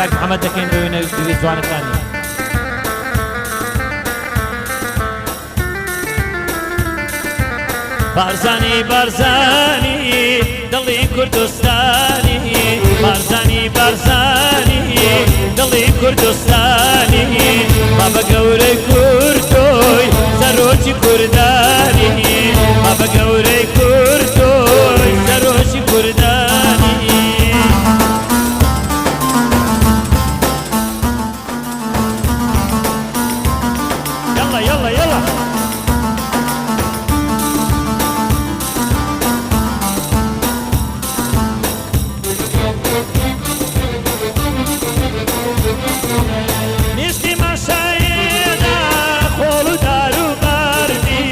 کاک محەممەد دەکەین بوێنە دوێ جوانەکانی بارزانی بارزانی دڵی کوردستانی بارزانی بارزانی دڵی کوردستانی بابە گەورەی کوردۆی سەرۆکی کوردانی بابە گەورەی کوردۆی سەرۆکی کوردانی يلا يلا يلا نشتي مشايدا خولو دارو غاردي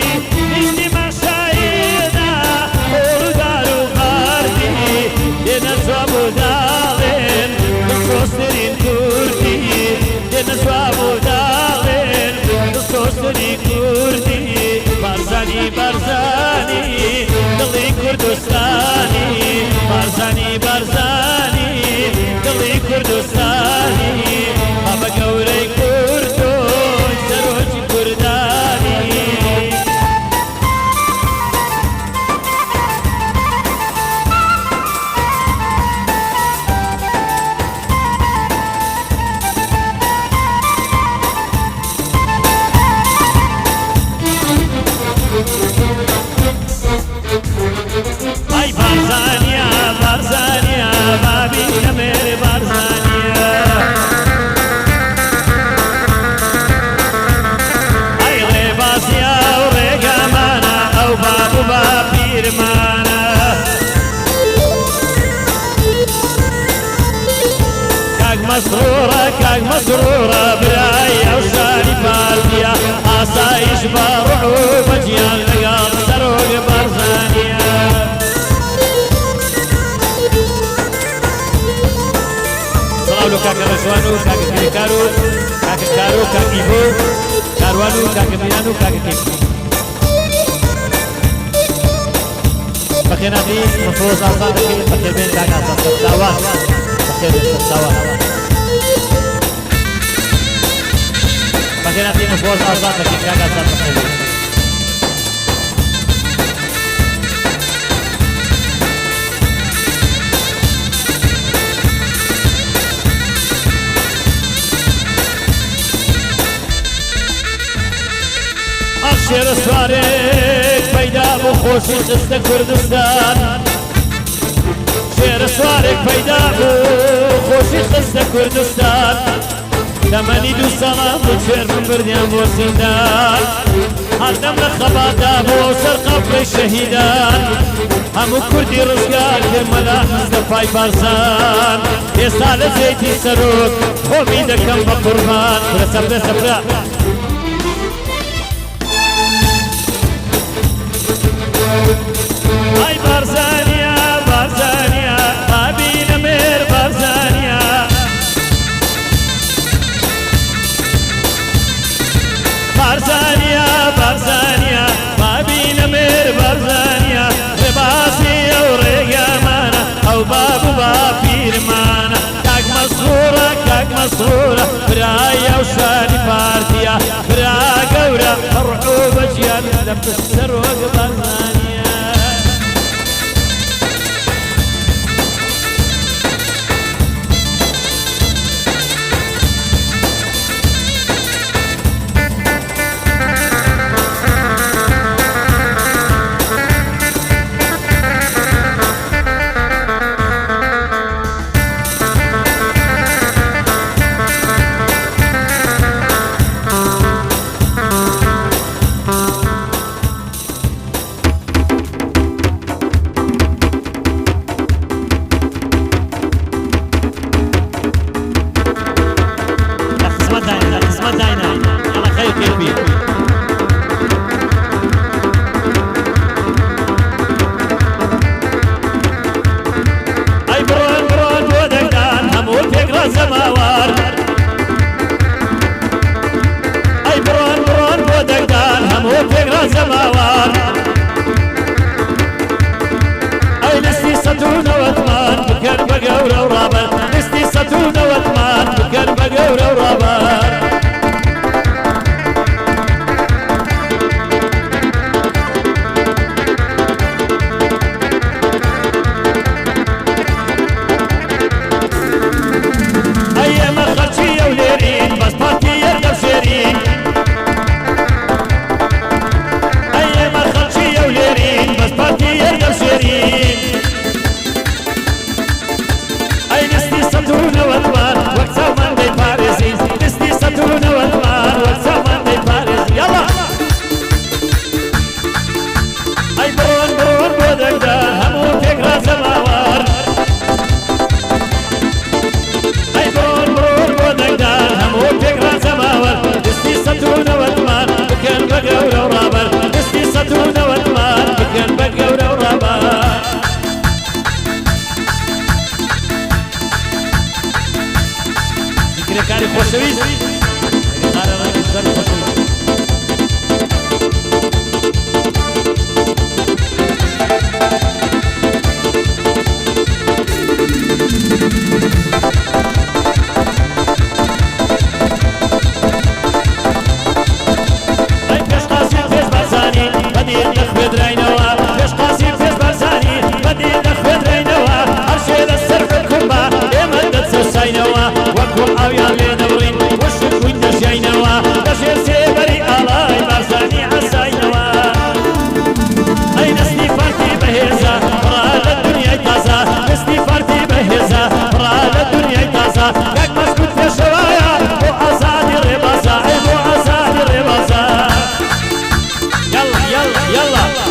نشتي مشايدا خولو دارو غاردي دينا زوابو دالين نصوصترين كردي دينا زوابو دالين نصوصترين كردي بارزاني بارزاني دلي كردستاني بارزاني بارزاني دلي كردستاني بابا گەورەی کوردۆی سەرۆکی کوردانی ئای بارزانیا بارزانیا بابی نەمێرێ بارزانیا كاك مسرورة براي عشاني فالديا عصايش بروحو مجيان لقاط سروق بارزانيا صلاولو كاك رشوانو كاك كريكارو كاك كارو كاك إيبو كاروانو كاك ميرانو كاك كيكي بخير أخي مفروض أصادك بخير بين كاك أصاد سبتاوان بخير بين سبتاوان بخير أخي مفروض أصادك كاك أصاد بخير بين شێر سوارێک پەیدا بوو خۆشی خستە کوردستان شێر سوارێک پەیدا بوو خۆشی خستە کوردستان تەمەنی 2 ساڵە بوو کوێر من بردیان بۆ زیندان هەردەم لە خەباتا بۆ سەر قەبرەی شەهیدان هەموو کوردی ڕزگار کرمەلا مستەفای بارزان ئێستا لە جێیتی سەرۆک خۆمی دەکەم بە قوربان برە سەبرە سەبرە أي بارزانيا بارزانيا بابي نمير بارزانيا بارزانيا بارزانيا بابي نمير بارزانيا رباسي أو ريقامانا أو بابو بابير مانا كاك مسرورة برايا وشاني بارديا برا قورا روحو بجيان دم السروق بارزانيا أي لستي ستون وثمان بكر بقورة ورابط لستي ستون وثمان ستون وطمان وقت من دي باريسي دستي ستون وطمان وقت من دي باريسي يلا اي برون برون بودك دار همو فكرة سماوار اي برون برون بودك دار همو فكرة سماوار دستي ستون وطمان بكن بقورة ورابر دستي ستون وطمان بكن بقورة ورابر كاري خوشويست قرار راكي زاري خوشويست اي فيش قاسم فيش برزاني بدي نخفض رينوا فيش قاسم فيش برزاني بدي نخفض رينوا هرشي للسرف الكربة يمدد سوسينوا وكل اويا لنورين وشك وين دجينوا دجير سيبري الاي برزاني عساينوا اي نسني فارتي بهيزة راد الدنيا تازة نسني فارتي بهيزة راد الدنيا تازة كاك مسكوت في شوايا وعزادي الربازة وعزادي الربازة يلا يلا يلا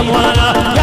هموانا